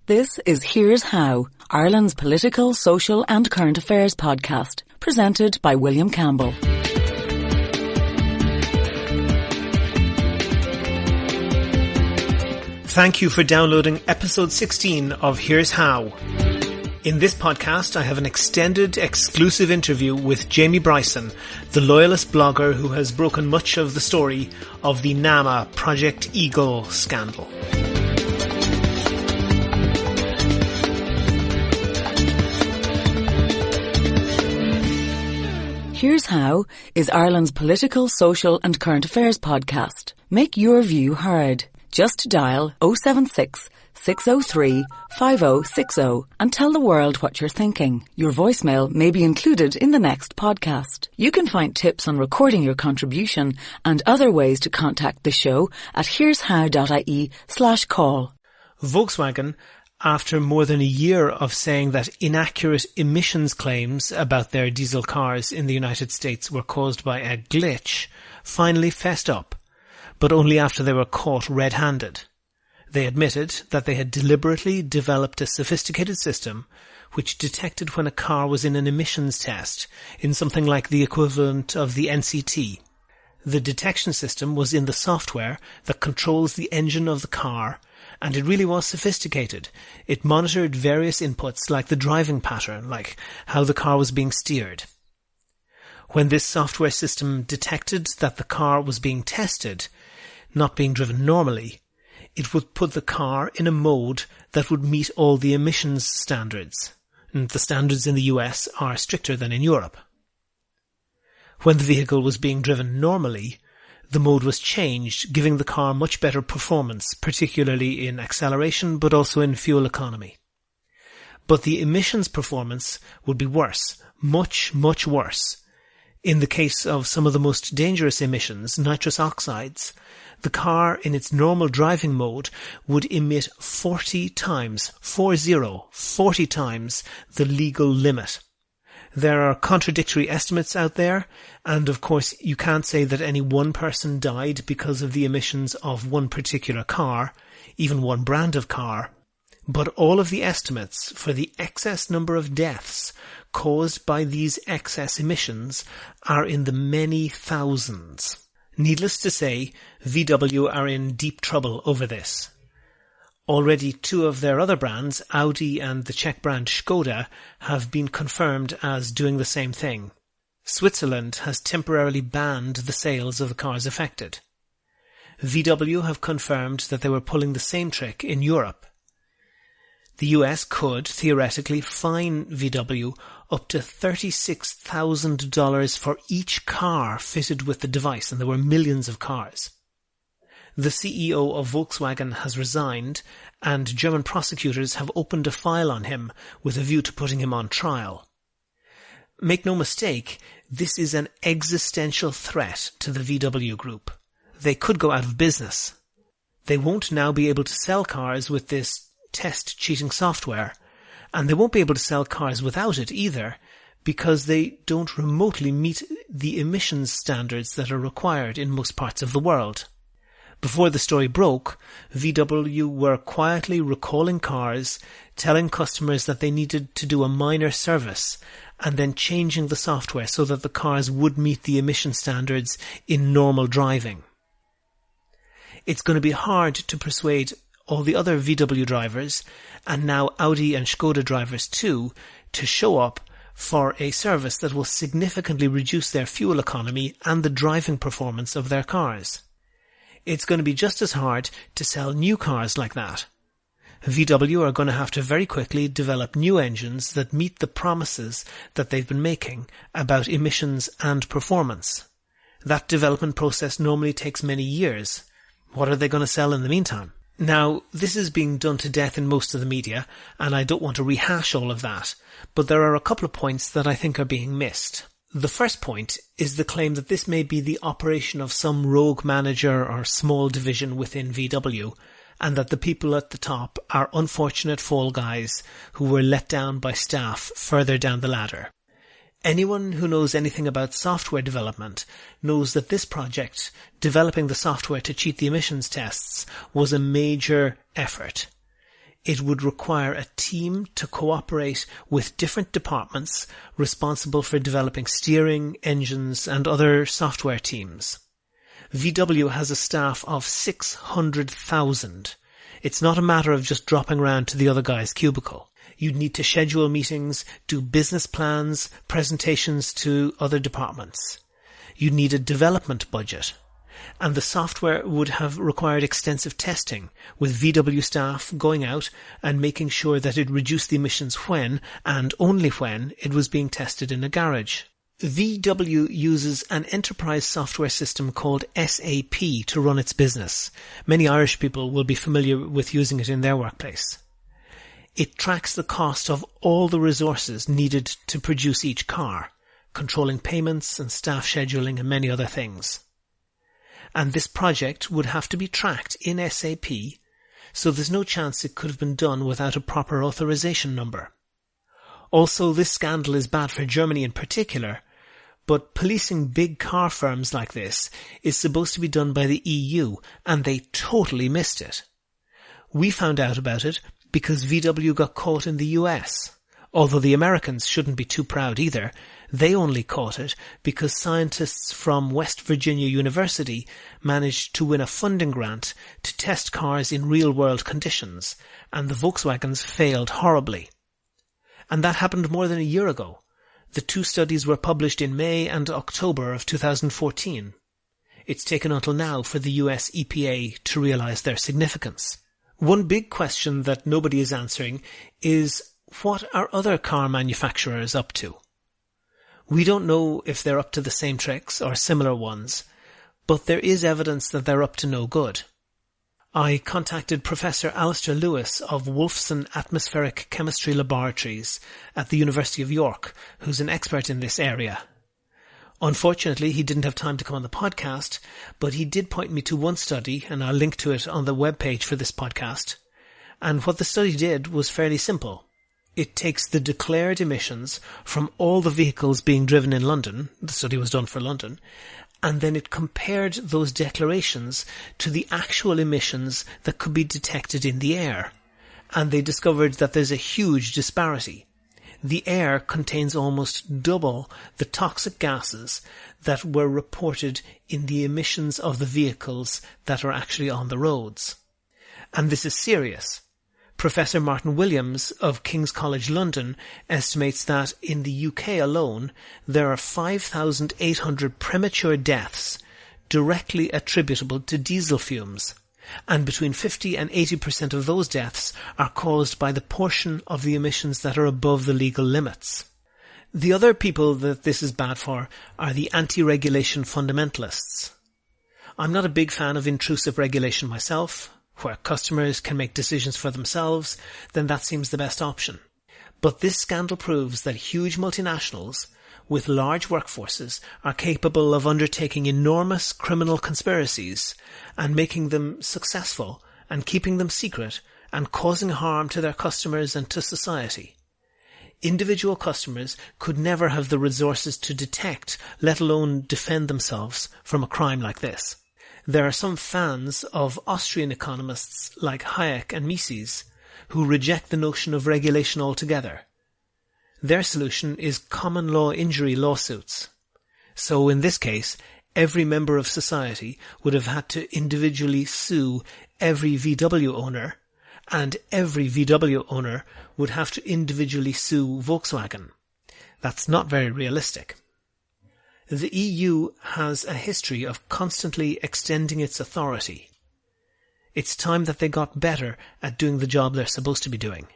This is Here's How, Ireland's political, social and current affairs podcast, presented by William Campbell. Thank you for downloading episode 16 of Here's How. In this podcast, I have an extended, exclusive interview with Jamie Bryson, the loyalist blogger who has broken much of the story of the NAMA Project Eagle scandal. Here's How is Ireland's political, social and current affairs podcast. Make your view heard. Just dial 076 603 5060 and tell the world what you're thinking. Your voicemail may be included in the next podcast. You can find tips on recording your contribution and other ways to contact the show at here'show.ie/call. Volkswagen, after more than a year of saying that inaccurate emissions claims about their diesel cars in the United States were caused by a glitch, finally fessed up, but only after they were caught red-handed. They admitted that they had deliberately developed a sophisticated system which detected when a car was in an emissions test in something like the equivalent of the NCT. The detection system was in the software that controls the engine of the car, and it really was sophisticated. It monitored various inputs like the driving pattern, like how the car was being steered. When this software system detected that the car was being tested, not being driven normally, it would put the car in a mode that would meet all the emissions standards. And the standards in the US are stricter than in Europe. When the vehicle was being driven normally, the mode was changed, giving the car much better performance, particularly in acceleration, but also in fuel economy. But the emissions performance would be worse, much, much worse. In the case of some of the most dangerous emissions, nitrous oxides, the car in its normal driving mode would emit 40 times the legal limit. There are contradictory estimates out there, and of course you can't say that any one person died because of the emissions of one particular car, even one brand of car, but all of the estimates for the excess number of deaths caused by these excess emissions are in the many thousands. Needless to say, VW are in deep trouble over this. Already two of their other brands, Audi and the Czech brand Škoda, have been confirmed as doing the same thing. Switzerland has temporarily banned the sales of the cars affected. VW have confirmed that they were pulling the same trick in Europe. The US could, theoretically, fine VW up to $36,000 for each car fitted with the device, and there were millions of cars. The CEO of Volkswagen has resigned, and German prosecutors have opened a file on him with a view to putting him on trial. Make no mistake, this is an existential threat to the VW group. They could go out of business. They won't now be able to sell cars with this test cheating software, and they won't be able to sell cars without it either, because they don't remotely meet the emissions standards that are required in most parts of the world. Before the story broke, VW were quietly recalling cars, telling customers that they needed to do a minor service, and then changing the software so that the cars would meet the emission standards in normal driving. It's going to be hard to persuade all the other VW drivers, and now Audi and Škoda drivers too, to show up for a service that will significantly reduce their fuel economy and the driving performance of their cars. It's going to be just as hard to sell new cars like that. VW are going to have to very quickly develop new engines that meet the promises that they've been making about emissions and performance. That development process normally takes many years. What are they going to sell in the meantime? Now, this is being done to death in most of the media, and I don't want to rehash all of that, but there are a couple of points that I think are being missed. The first point is the claim that this may be the operation of some rogue manager or small division within VW, and that the people at the top are unfortunate fall guys who were let down by staff further down the ladder. Anyone who knows anything about software development knows that this project, developing the software to cheat the emissions tests, was a major effort. it would require a team to cooperate with different departments responsible for developing steering, engines, and other software teams. VW has a staff of 600,000. It's not a matter of just dropping around to the other guy's cubicle. You'd need to schedule meetings, do business plans, presentations to other departments. You'd need a development budget. And the software would have required extensive testing, with VW staff going out and making sure that it reduced the emissions when, and only when, it was being tested in a garage. VW uses an enterprise software system called SAP to run its business. Many Irish people will be familiar with using it in their workplace. It tracks the cost of all the resources needed to produce each car, controlling payments and staff scheduling and many other things. And this project would have to be tracked in SAP, so there's no chance it could have been done without a proper authorization number. Also, this scandal is bad for Germany in particular, but policing big car firms like this is supposed to be done by the EU, and they totally missed it. We found out about it because VW got caught in the US. Although the Americans shouldn't be too proud either, they only caught it because scientists from West Virginia University managed to win a funding grant to test cars in real-world conditions, and the Volkswagens failed horribly. And that happened more than a year ago. The two studies were published in May and October of 2014. It's taken until now for the US EPA to realize their significance. One big question that nobody is answering is, what are other car manufacturers up to? We don't know if they're up to the same tricks or similar ones, but there is evidence that they're up to no good. I contacted Professor Alistair Lewis of Wolfson Atmospheric Chemistry Laboratories at the University of York, who's an expert in this area. Unfortunately, he didn't have time to come on the podcast, but he did point me to one study, and I'll link to it on the webpage for this podcast. And what the study did was fairly simple. It takes the declared emissions from all the vehicles being driven in London, the study was done for London, and then it compared those declarations to the actual emissions that could be detected in the air. And they discovered that there's a huge disparity. The air contains almost double the toxic gases that were reported in the emissions of the vehicles that are actually on the roads. And this is serious. Professor Martin Williams of King's College London estimates that in the UK alone there are 5,800 premature deaths directly attributable to diesel fumes, and between 50 and 80% of those deaths are caused by the portion of the emissions that are above the legal limits. The other people that this is bad for are the anti-regulation fundamentalists. I'm not a big fan of intrusive regulation myself. Where customers can make decisions for themselves, then that seems the best option. But this scandal proves that huge multinationals with large workforces are capable of undertaking enormous criminal conspiracies and making them successful and keeping them secret and causing harm to their customers and to society. Individual customers could never have the resources to detect, let alone defend themselves from a crime like this. There are some fans of Austrian economists like Hayek and Mises who reject the notion of regulation altogether. Their solution is common law injury lawsuits. So in this case, every member of society would have had to individually sue every VW owner, and every VW owner would have to individually sue Volkswagen. That's not very realistic. The EU has a history of constantly extending its authority. It's time that they got better at doing the job they're supposed to be doing.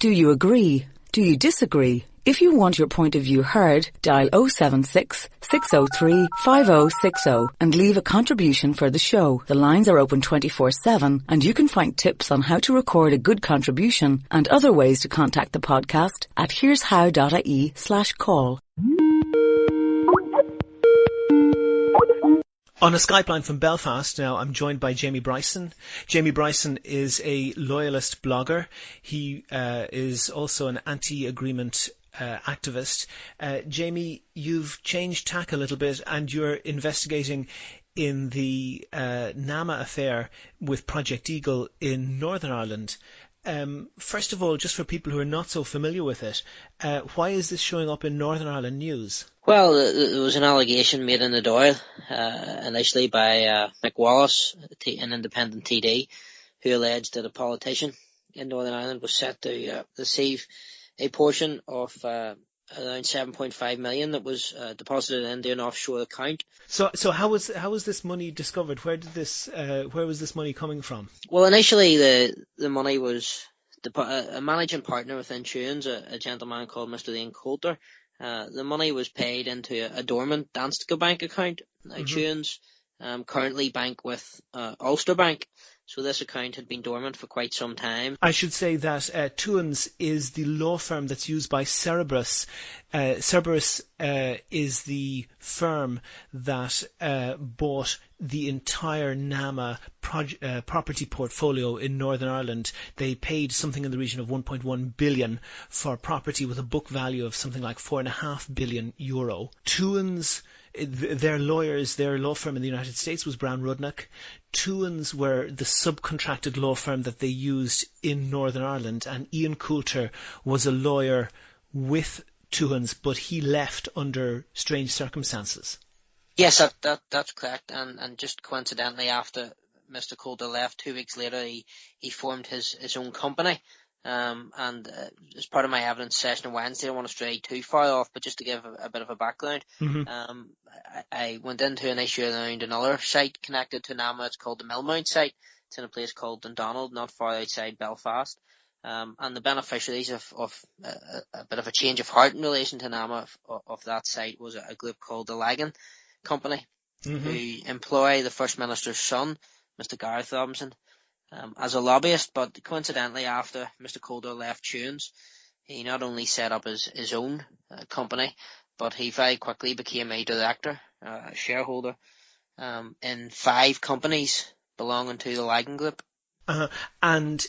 Do you agree? Do you disagree? If you want your point of view heard, dial 076 603 5060 and leave a contribution for the show. The lines are open 24/7 and you can find tips on how to record a good contribution and other ways to contact the podcast at here'show.ie/call. On a Skype line from Belfast now, I'm joined by Jamie Bryson. Jamie Bryson is a loyalist blogger. He is also an anti-agreement activist. Jamie, you've changed tack a little bit and you're investigating in the NAMA affair with Project Eagle in Northern Ireland. First of all, just for people who are not so familiar with it, why is this showing up in Northern Ireland news? Well, there was an allegation made in the Dáil, initially by Mick Wallace, an independent TD, who alleged that a politician in Northern Ireland was set to receive a portion of around 7.5 million that was deposited into an offshore account. So how was this money discovered? Where was this money coming from? Well, initially the money was a managing partner within Tunes, a gentleman called Mr. Ian Coulter. The money was paid into a dormant Danske Bank account. Now, Tunes currently bank with Ulster Bank, so this account had been dormant for quite some time. I should say that Tunes is the law firm that's used by Cerberus. Cerberus is the firm that bought the entire NAMA property portfolio in Northern Ireland. They paid something in the region of 1.1 billion for property with a book value of something like 4.5 billion euro. Tunes, their law firm in the United States was Brown Rudnick. Tunes were the subcontracted law firm that they used in Northern Ireland, and Ian Coulter was a lawyer with Tunes, but he left under strange circumstances. Yes, that's correct. And just coincidentally, after Mr. Coulter left, 2 weeks later, he formed his own company. And as part of my evidence session on Wednesday, I don't want to stray too far off, but just to give a bit of a background, I went into an issue around another site connected to NAMA. It's called the Millmount site. It's in a place called Dundonald, not far outside Belfast. And the beneficiaries of a bit of a change of heart in relation to NAMA of that site was a group called the Lagan Company, who employ the First Minister's son, Mr. Gareth Robinson, as a lobbyist. But coincidentally, after Mr. Coulter left Tunes, he not only set up his own company, but he very quickly became a director, a shareholder, in 5 companies belonging to the Lagan Group. And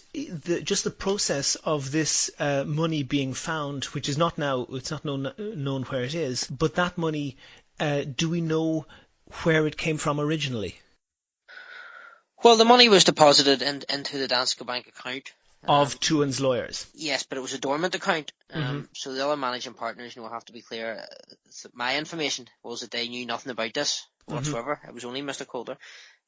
just the process of this money being found, which is not now, it's not known where it is, but that money, do we know where it came from originally? Well, the money was deposited into the Danske Bank account. Of Tuan's lawyers? Yes, but it was a dormant account. So the other managing partners, have to be clear. My information was that they knew nothing about this whatsoever. It was only Mr. Coulter.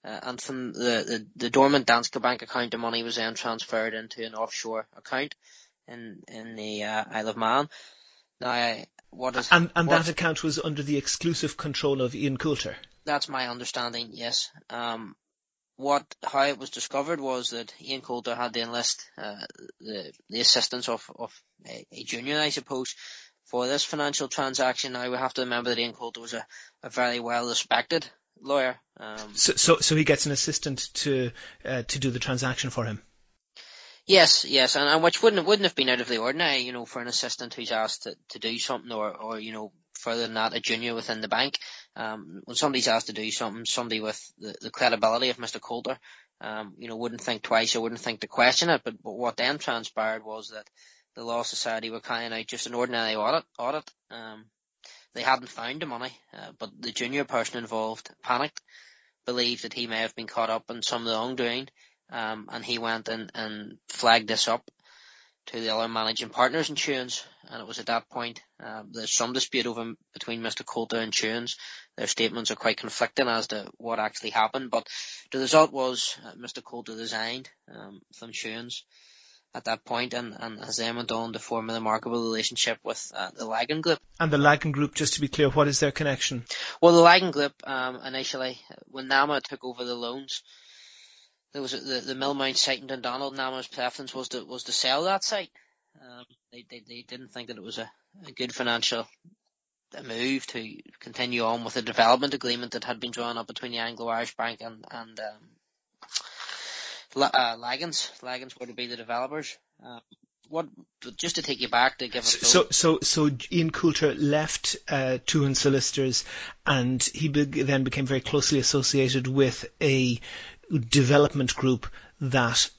And from the dormant Danske Bank account, the money was then transferred into an offshore account in the Isle of Man. Now, that account was under the exclusive control of Ian Coulter? That's my understanding, yes. How it was discovered was that Ian Coulter had to enlist the assistance of a junior, I suppose, for this financial transaction. Now, we have to remember that Ian Coulter was a very well respected lawyer. So he gets an assistant to do the transaction for him. Yes, and which wouldn't have been out of the ordinary, for an assistant who's asked to do something, or further than that, a junior within the bank. When somebody's asked to do something, somebody with the credibility of Mr. Coulter, wouldn't think twice or wouldn't think to question it. But what then transpired was that the Law Society were carrying out just an ordinary audit. They hadn't found the money, but the junior person involved panicked, believed that he may have been caught up in some wrongdoing, and he went and flagged this up to the other managing partners in Tunes. And it was at that point, there's some dispute between Mr. Coulter and Tunes. Their statements are quite conflicting as to what actually happened, but the result was Mr. Coulter resigned from Tunes at that point, and has then went on to form a remarkable relationship with the Lagan Group. And the Lagan Group, just to be clear, what is their connection? Well, the Lagan Group, initially, when NAMA took over the loans, there was the Millmount site in Dundonald. NAMA's preference was to sell that site. They didn't think that it was a good financial move to continue on with the development agreement that had been drawn up between the Anglo-Irish Bank and Lagans. Lagans were to be the developers. Just to take you back to give a So Ian Coulter left Tuan Solicitors, and he then became very closely associated with a development group that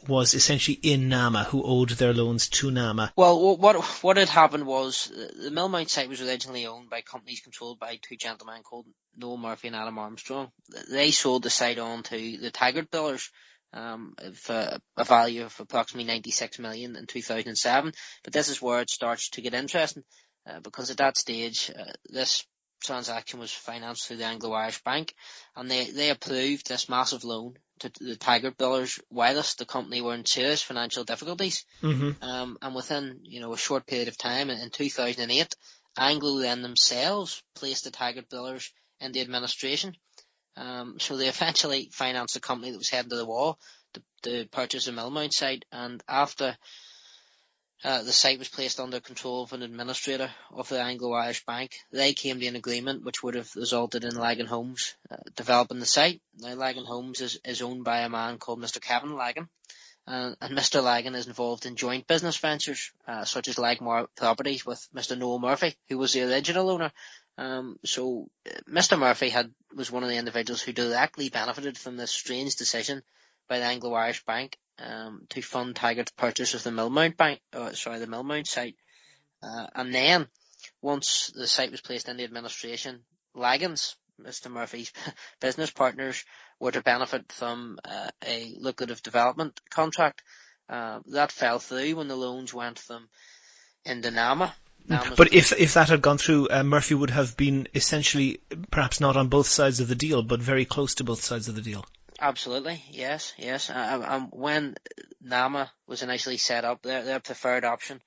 was essentially in NAMA, who owed their loans to NAMA. Well, what had happened was the Millmount site was originally owned by companies controlled by 2 gentlemen called Noel Murphy and Adam Armstrong. They sold the site on to the Taggart Brothers, for a value of approximately 96 million in 2007. But this is where it starts to get interesting, because at that stage, this transaction was financed through the Anglo-Irish Bank, and they approved this massive loan to the Taggart Brothers whilst the company were in serious financial difficulties. Mm-hmm. And within, a short period of time, in 2008, Anglo then themselves placed the Taggart Brothers in the administration. So they eventually financed a company that was heading to the wall to purchase a Millmount site, and after the site was placed under control of an administrator of the Anglo-Irish Bank, they came to an agreement which would have resulted in Lagan Homes developing the site. Now, Lagan Homes is owned by a man called Mr. Kevin Lagan, and Mr. Lagan is involved in joint business ventures, such as Lagmore Properties with Mr. Noel Murphy, who was the original owner. So Mr. Murphy was one of the individuals who directly benefited from this strange decision by the Anglo-Irish Bank to fund Taggart's purchase of the Millmount site. And then, once the site was placed in the administration, Lagan's, Mr. Murphy's business partners, were to benefit from a lucrative development contract. That fell through when the loans went from into NAMA. But if that had gone through, Murphy would have been essentially, perhaps not on both sides of the deal, but very close to both sides of the deal. Absolutely, yes. When NAMA was initially set up, their preferred option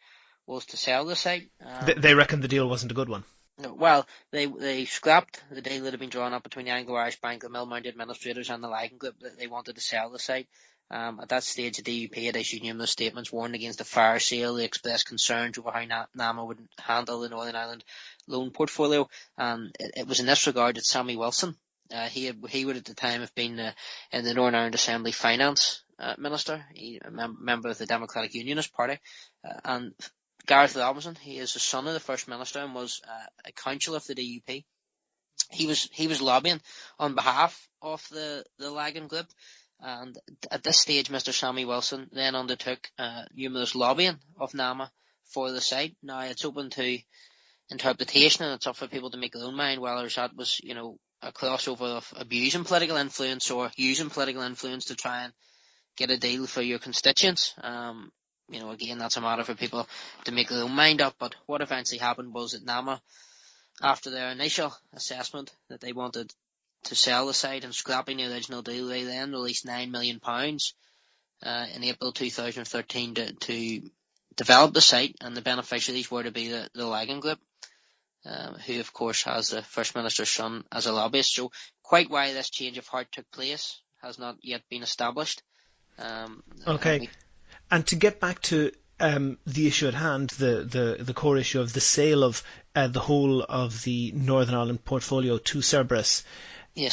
was to sell the site. They reckoned the deal wasn't a good one. Well, they scrapped the deal that had been drawn up between the Anglo-Irish Bank, the Millmount administrators, and the Lagan Group. That they wanted to sell the site. At that stage, the DUP had issued numerous statements warning against a fire sale. They expressed concerns over how NAMA would handle the Northern Ireland loan portfolio. It was in this regard that Sammy Wilson, he would at the time have been in the Northern Ireland Assembly Finance Minister, a member of the Democratic Unionist Party, and Gareth Robinson, he is the son of the First Minister and was a councillor of the DUP. He was lobbying on behalf of the Lagan Group, and at this stage, Mr. Sammy Wilson then undertook numerous lobbying of NAMA for the site. Now, it's open to interpretation, and it's up for people to make their own mind whether that was, a crossover of abusing political influence or using political influence to try and get a deal for your constituents. Again, that's a matter for people to make their own mind up. But what eventually happened was that NAMA, after their initial assessment that they wanted to sell the site and scrapping the original deal, they then released £9 million in April 2013 to develop the site, and the beneficiaries were to be the Lagan Group, who of course has the First Minister's son as a lobbyist. So quite why this change of heart took place has not yet been established. Okay. And to get back to the issue at hand, the core issue of the sale of the whole of the Northern Ireland portfolio to Cerberus, yes,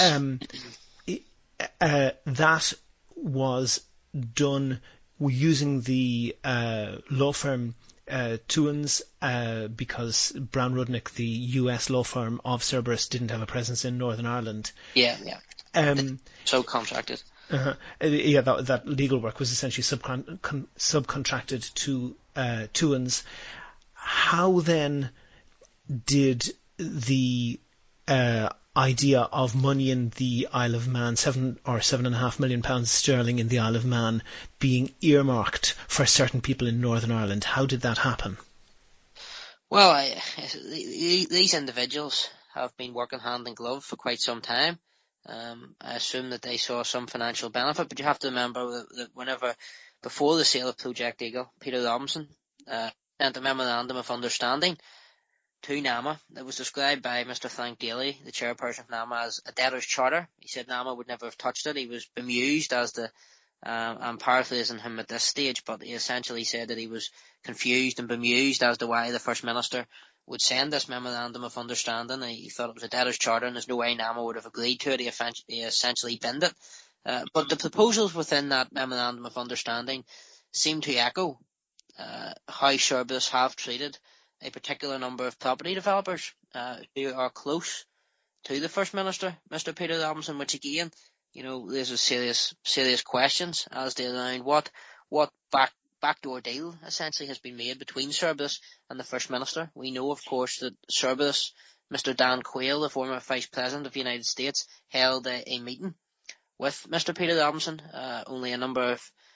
that was done using the law firm Tuans, because Brown Rudnick, the US law firm of Cerberus, didn't have a presence in Northern Ireland. Yeah. So contracted. That legal work was essentially subcontracted to Tuans. How then did the idea of money in the Isle of Man, £7.5 million sterling in the Isle of Man, being earmarked for certain people in Northern Ireland, how did that happen? Well, these individuals have been working hand in glove for quite some time. I assume that they saw some financial benefit, but you have to remember that before the sale of Project Eagle, Peter Robinson sent a memorandum of understanding to NAMA that was described by Mr. Frank Daly, the chairperson of NAMA, as a debtor's charter. He said NAMA would never have touched it. He was bemused I'm paraphrasing him at this stage, but he essentially said that he was confused and bemused as to why the First Minister would send this memorandum of understanding. He thought it was a debtor's charter and there's no way NAMA would have agreed to it. He essentially binned it. But the proposals within that memorandum of understanding seem to echo how Cerberus have treated a particular number of property developers who are close to the First Minister, Mr. Peter Robinson, which again, raises serious questions as to around what backdoor deal essentially has been made between Cerberus and the First Minister. We know, of course, that Cerberus, Mr. Dan Quayle, the former Vice President of the United States, held a meeting with Mr. Peter Robinson, only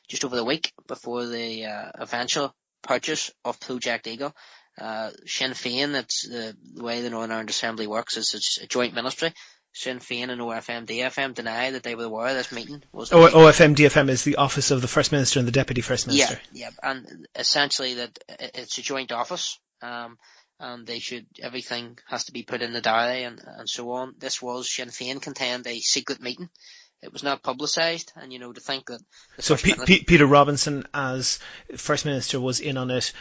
just over the week before the eventual purchase of Project Eagle. Sinn Féin, it's the way the Northern Ireland Assembly works, is it's a joint ministry. Sinn Féin and OFM-DFM deny that they were aware of this meeting. OFM-DFM is the Office of the First Minister and the Deputy First Minister. Yeah, and essentially that it's a joint office, and everything has to be put in the diary and so on. This was, Sinn Féin contend, a secret meeting. It was not publicised, and to think that... So Peter Robinson as First Minister was in on it,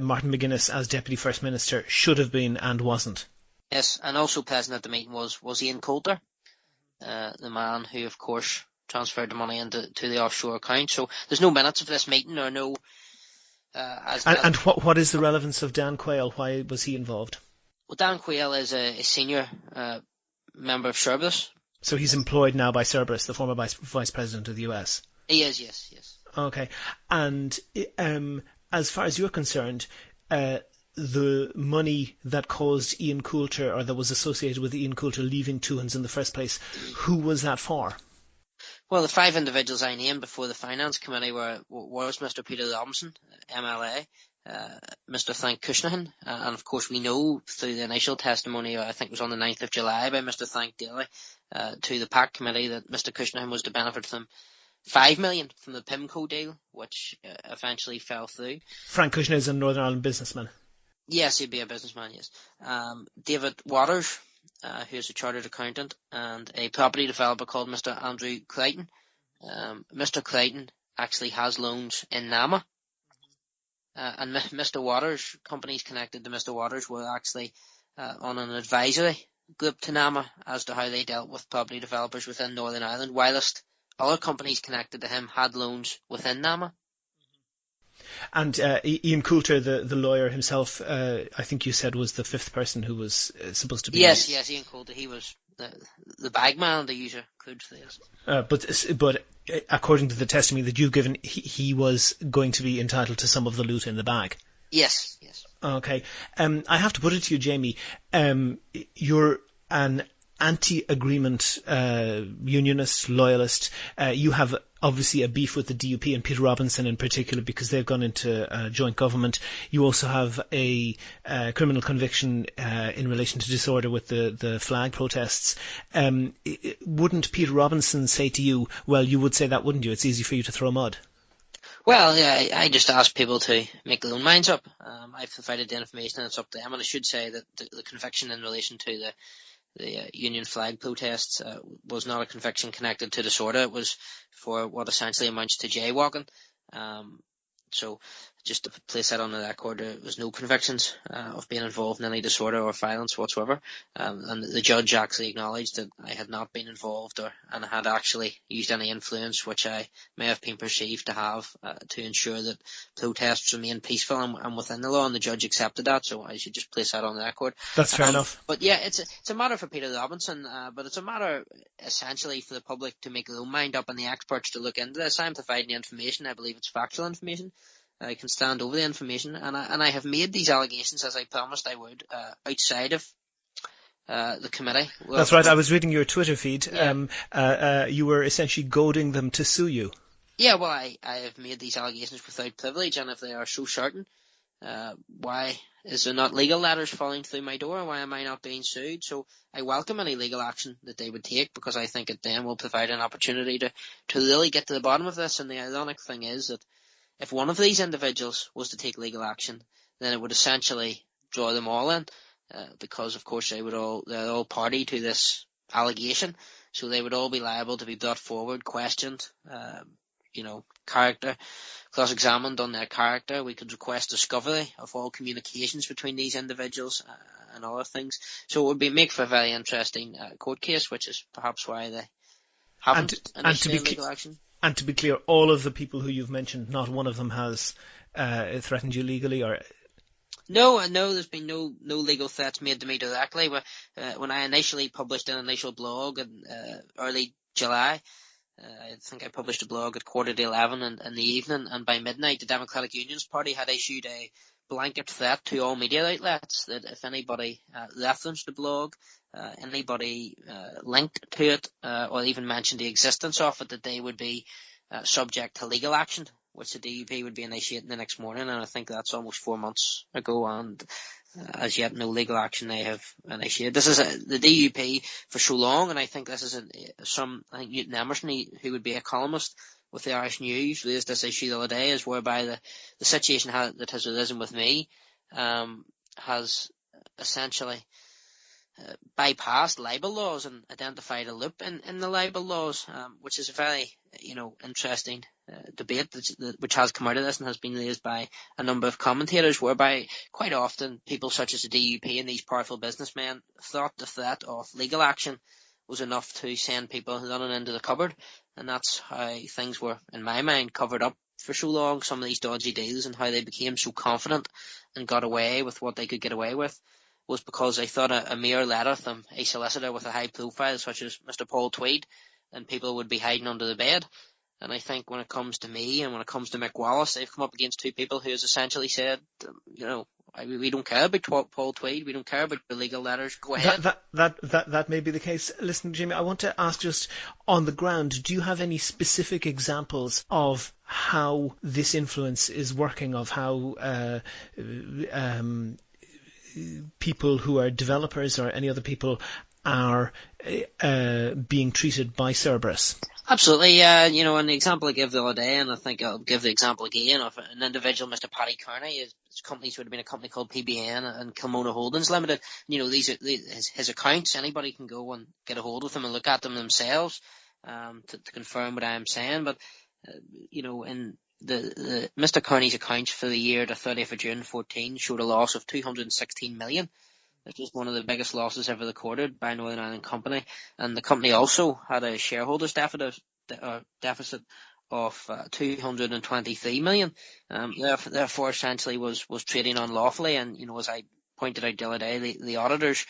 Martin McGuinness as Deputy First Minister should have been and wasn't. Yes, and also present at the meeting was Ian Coulter, the man who, of course, transferred the money into the offshore account. So there's no minutes of this meeting or no... And what is the relevance of Dan Quayle? Why was he involved? Well, Dan Quayle is a senior member of Cerberus. So he's employed now by Cerberus, the former Vice President of the US? He is, yes. Okay. And as far as you're concerned... the money that caused Ian Coulter, or that was associated with Ian Coulter leaving Tuhans in the first place, who was that for? Well, the 5 individuals I named before the Finance Committee was Mr. Peter Robinson, MLA, Mr. Thank Cushnahan, and of course we know through the initial testimony, I think it was on the 9th of July, by Mr. Thank Daly, to the PAC Committee, that Mr. Cushnahan was to benefit from $5 million from the PIMCO deal, which eventually fell through. Frank Cushnahan is a Northern Ireland businessman. Yes, he'd be a businessman, yes. David Waters, who is a chartered accountant, and a property developer called Mr. Andrew Crichton. Mr. Crichton actually has loans in NAMA. And Mr. Waters, companies connected to Mr. Waters were actually on an advisory group to NAMA as to how they dealt with property developers within Northern Ireland, whilst other companies connected to him had loans within NAMA. And Ian Coulter, the lawyer himself, I think you said was the 5th person who was supposed to be... Yes, Ian Coulter, he was the bagman, the user could say. But according to the testimony that you've given, he was going to be entitled to some of the loot in the bag. Yes. Okay. I have to put it to you, Jamie. You're an anti-agreement unionist, loyalist. You have obviously a beef with the DUP and Peter Robinson in particular because they've gone into joint government. You also have a criminal conviction in relation to disorder with the flag protests. Wouldn't Peter Robinson say to you, well, you would say that, wouldn't you? It's easy for you to throw mud. Well, yeah, I just ask people to make their own minds up. I've provided the information and it's up to them, and I should say that the conviction in relation to the union flag protests was not a conviction connected to disorder. It was for what essentially amounts to jaywalking. So just to place that on the record, there was no convictions of being involved in any disorder or violence whatsoever. And the judge actually acknowledged that I had not been involved and had actually used any influence which I may have been perceived to have to ensure that protests remain peaceful and within the law, and the judge accepted that, so I should just place that on the record. That's fair enough. But yeah, it's a matter for Peter Robinson, but it's a matter essentially for the public to make their own mind up and the experts to look into this. I'm providing the information. I believe it's factual information. I can stand over the information, and I have made these allegations as I promised I would outside of the committee. Well, that's right. I was reading your Twitter feed. Yeah. You were essentially goading them to sue you. Yeah, well, I have made these allegations without privilege, and if they are so certain, why is there not legal letters falling through my door? Why am I not being sued? So I welcome any legal action that they would take, because I think it then will provide an opportunity to really get to the bottom of this. And the ironic thing is that if one of these individuals was to take legal action, then it would essentially draw them all in, because of course they're all party to this allegation, so they would all be liable to be brought forward, questioned, character, cross-examined on their character. We could request discovery of all communications between these individuals and other things. So it would make for a very interesting court case, which is perhaps why they haven't initiated legal action. And to be clear, all of the people who you've mentioned, not one of them has threatened you legally, or... No, there's been no legal threats made to me directly. But when I initially published an initial blog in early July, I think I published a blog at 11:15 in the evening, and by midnight the Democratic Unionist Party had issued a blanket threat to all media outlets that if anybody referenced the blog, anybody linked to it, or even mentioned the existence of it, that they would be subject to legal action, which the DUP would be initiating the next morning. And I think that's almost 4 months ago, and as yet no legal action they have initiated. This is the DUP for so long, and I think this is I think Newton Emerson, who would be a columnist with the Irish News, raised this issue the other day, is whereby the situation that has arisen with me has essentially bypassed libel laws and identified a loop in the libel laws, which is a very interesting debate which has come out of this and has been raised by a number of commentators, whereby quite often people such as the DUP and these powerful businessmen thought the threat of legal action was enough to send people running into the cupboard, and that's how things were, in my mind, covered up for so long, some of these dodgy deals, and how they became so confident and got away with what they could get away with was because they thought a mere letter from a solicitor with a high profile such as Mr. Paul Tweed, and people would be hiding under the bed. And I think when it comes to me and when it comes to Mick Wallace, they've come up against two people who has essentially said, we don't care about Paul Tweed, we don't care about the legal letters, go ahead. That may be the case. Listen, Jamie, I want to ask just on the ground, do you have any specific examples of how this influence is working, of how people who are developers or any other people are being treated by Cerberus? Absolutely. And the example I gave the other day, and I think I'll give the example again, of an individual, Mr. Paddy Kearney. His companies would have been a company called PBN and Kilmona Holdings Limited. These are his accounts. Anybody can go and get a hold of them and look at them themselves to confirm what I am saying. But in the Mr. Kearney's accounts for the year to 30th of June 14 showed a loss of 216 million. It was one of the biggest losses ever recorded by a Northern Ireland company, and the company also had a shareholders deficit of 223 million. Therefore, essentially was trading unlawfully, and as I pointed out the other day, the auditors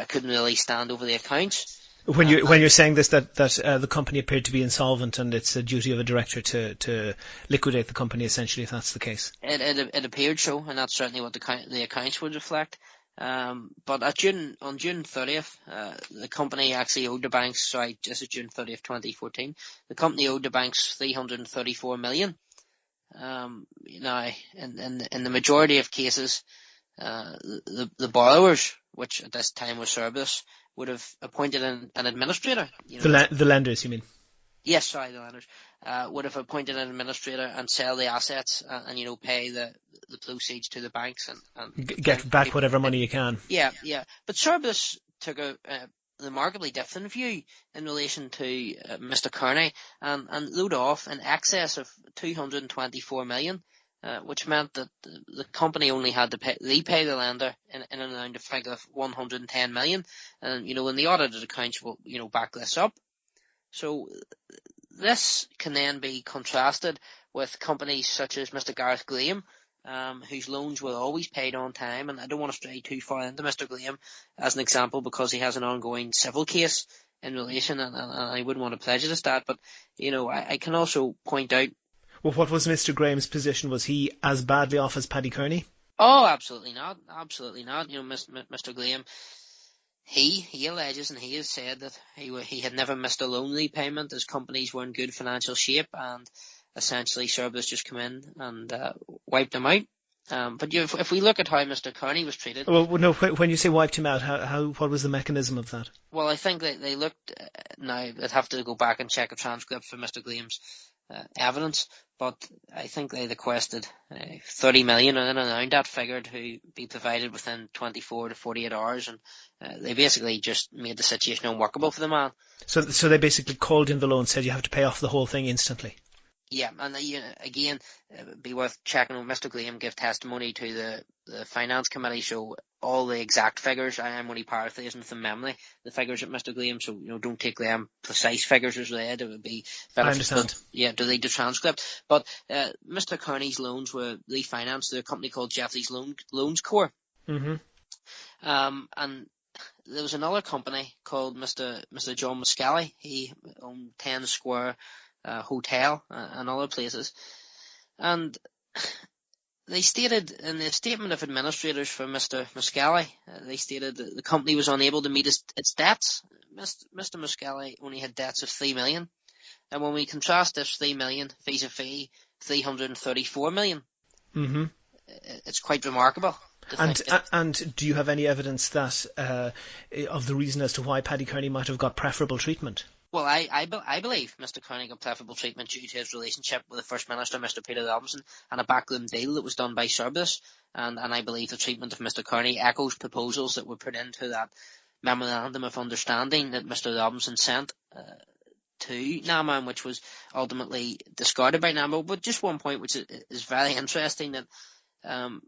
couldn't really stand over the accounts. When you're saying this, that the company appeared to be insolvent, and it's a duty of a director to liquidate the company, essentially, if that's the case. It appeared so, and that's certainly what the accounts would reflect. But on June 30th, the company actually owed the banks, this is June 30th, 2014, the company owed the banks 334 million. Now, in the majority of cases, the borrowers, which at this time was Cerberus, would have appointed an administrator. The lenders, you mean? Yes, the lenders would have appointed an administrator and sell the assets and pay the proceeds to the banks and get back whatever money you can. Yeah. But Cerberus took a remarkably different view in relation to Mr. Kearney and wrote off in excess of 224 million, which meant that the company only had to repay the lender in and around a figure of 110 million. And when the audited accounts will back this up. So this can then be contrasted with companies such as Mr. Gareth Graham, whose loans were always paid on time. And I don't want to stray too far into Mr. Graham as an example because he has an ongoing civil case in relation, and I wouldn't want to prejudice that. But, I can also point out. Well, what was Mr. Graham's position? Was he as badly off as Paddy Kearney? Oh, absolutely not. Absolutely not. Mr. Graham, he alleges, and he has said that he had never missed a loan repayment. His companies were in good financial shape, and essentially Cerberus just come in and wiped them out. But if we look at how Mr. Kearney was treated... Well, no, when you say wiped him out, what was the mechanism of that? Well, I think they looked... Now, I'd have to go back and check a transcript for Mr. Graham's evidence, but I think they requested 30 million and around that figure to be provided within 24 to 48 hours, and they basically just made the situation unworkable for the man. So they basically called in the loan and said you have to pay off the whole thing instantly? Yeah, and again, it'd be worth checking. Mr. Graham gave testimony to the finance committee, so all the exact figures, I am only paraphrasing from memory, the figures at Mr. Graham, so don't take them precise figures as read. It would be better. I understand. To read the transcript. But Mr. Kearney's loans were refinanced through a company called Jeffrey's Loans Corp. Mm-hmm. And there was another company called Mr. John Muscally. He owned 10 Square Hotel and other places, and They stated in the statement of administrators for Mr. Muscali, they stated that the company was unable to meet its debts. Mr. Muscali only had debts of 3 million. And when we contrast this 3 million vis-a-vis 334 million, it's quite remarkable. And do you have any evidence that of the reason as to why Paddy Kearney might have got preferable treatment? Well, I believe Mr. Kearney got preferable treatment due to his relationship with the First Minister, Mr. Peter Robinson, and a backroom deal that was done by Cerberus. And I believe the treatment of Mr. Kearney echoes proposals that were put into that memorandum of understanding that Mr. Robinson sent to NAMA, which was ultimately discarded by NAMA. But just one point which is very interesting, that how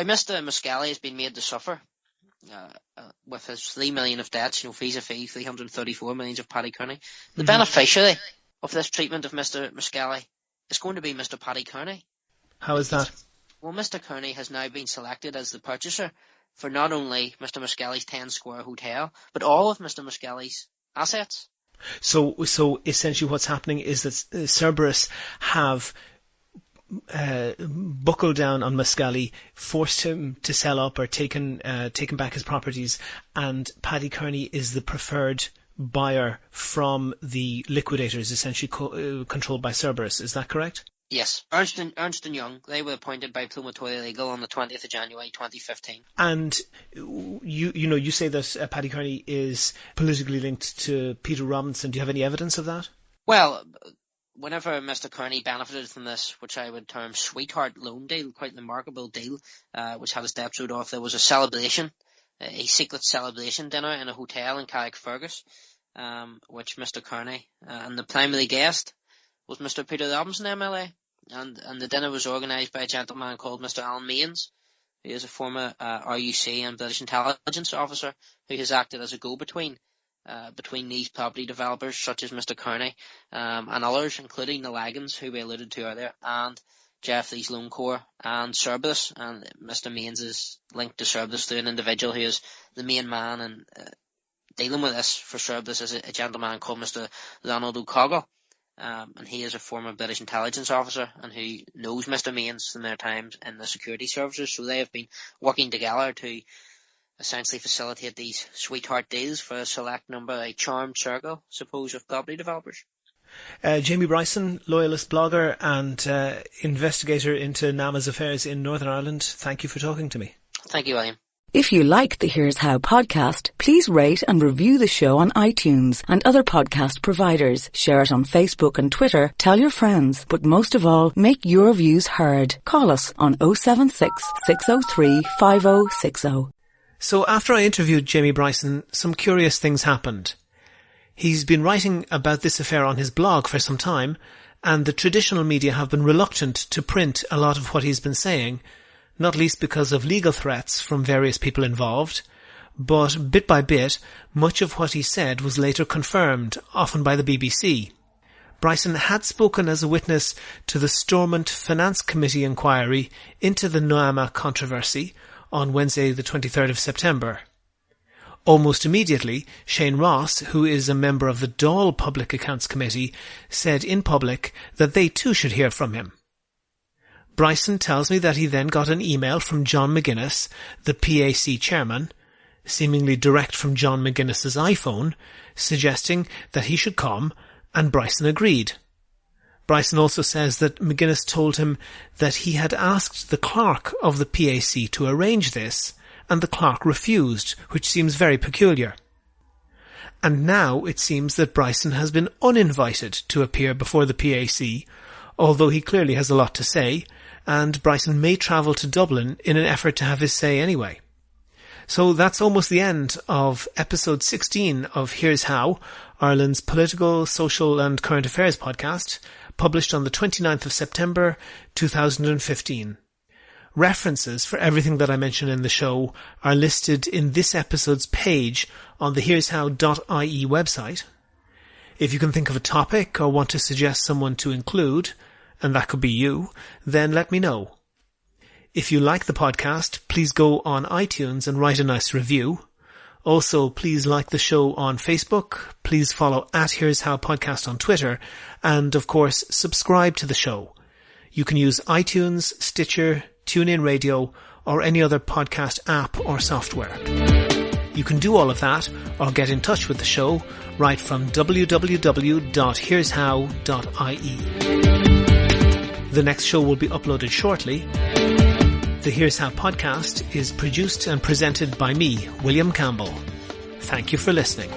Mr. Muscali has been made to suffer with his 3 million of debts, vis-a-vis 334 million of Paddy Kearney. The beneficiary of this treatment of Mr. Muscali is going to be Mr. Paddy Kearney. How is that? Well, Mr. Kearney has now been selected as the purchaser for not only Mr. Muscali's 10 Square Hotel, but all of Mr. Muscali's assets. So essentially what's happening is that Cerberus have buckled down on Muscali, forced him to sell up or taken back his properties, and Paddy Kearney is the preferred buyer from the liquidators, essentially controlled by Cerberus. Is that correct? Yes. Ernst & Young, they were appointed by Plumatory Legal on the 20th of January 2015. And you say that Paddy Kearney is politically linked to Peter Robinson. Do you have any evidence of that? Well, whenever Mr. Kearney benefited from this, which I would term sweetheart loan deal, quite an remarkable deal, which had his debts wrote off, there was a celebration, a secret celebration dinner in a hotel in Carrickfergus, which Mr. Kearney and the primary guest was Mr. Peter Robinson, MLA, and the dinner was organised by a gentleman called Mr. Alan Mains, who is a former RUC and British intelligence officer who has acted as a go-between between these property developers such as Mr. Kearney and others, including the Lagans, who we alluded to earlier, and Jeffries Loan Corps and Cerberus. And Mr. Mains is linked to Cerberus through an individual who is the main man and dealing with this for Cerberus is a gentleman called Mr. Ronald O'Coggle. And he is a former British intelligence officer and who knows Mr. Mains from their times in the security services. So they have been working together to essentially facilitate these sweetheart deals for a select number, a charmed circle, suppose, of property developers. Jamie Bryson, loyalist blogger and investigator into NAMA's affairs in Northern Ireland, thank you for talking to me. Thank you, William. If you liked the Here's How podcast, please rate and review the show on iTunes and other podcast providers. Share it on Facebook and Twitter. Tell your friends. But most of all, make your views heard. Call us on 076 603 5060. So after I interviewed Jamie Bryson, some curious things happened. He's been writing about this affair on his blog for some time, and the traditional media have been reluctant to print a lot of what he's been saying, not least because of legal threats from various people involved. But bit by bit, much of what he said was later confirmed, often by the BBC. Bryson had spoken as a witness to the Stormont Finance Committee inquiry into the NAMA controversy on Wednesday the 23rd of September. Almost immediately, Shane Ross, who is a member of the Dáil Public Accounts Committee, said in public that they too should hear from him. Bryson tells me that he then got an email from John McGuinness, the PAC chairman, seemingly direct from John McGuinness's iPhone, suggesting that he should come, and Bryson agreed. Bryson also says that McGuinness told him that he had asked the clerk of the PAC to arrange this, and the clerk refused, which seems very peculiar. And now it seems that Bryson has been uninvited to appear before the PAC, although he clearly has a lot to say, and Bryson may travel to Dublin in an effort to have his say anyway. So that's almost the end of episode 16 of Here's How, Ireland's political, social and current affairs podcast, published on the 29th of September 2015. References for everything that I mentioned in the show are listed in this episode's page on the here'show.ie website. If you can think of a topic or want to suggest someone to include, and that could be you, then let me know. If you like the podcast, please go on iTunes and write a nice review. Also, please like the show on Facebook, please follow @Here's How Podcast on Twitter, and of course, subscribe to the show. You can use iTunes, Stitcher, TuneIn Radio, or any other podcast app or software. You can do all of that or get in touch with the show right from www.here'show.ie. The next show will be uploaded shortly. The Here's How podcast is produced and presented by me, William Campbell. Thank you for listening.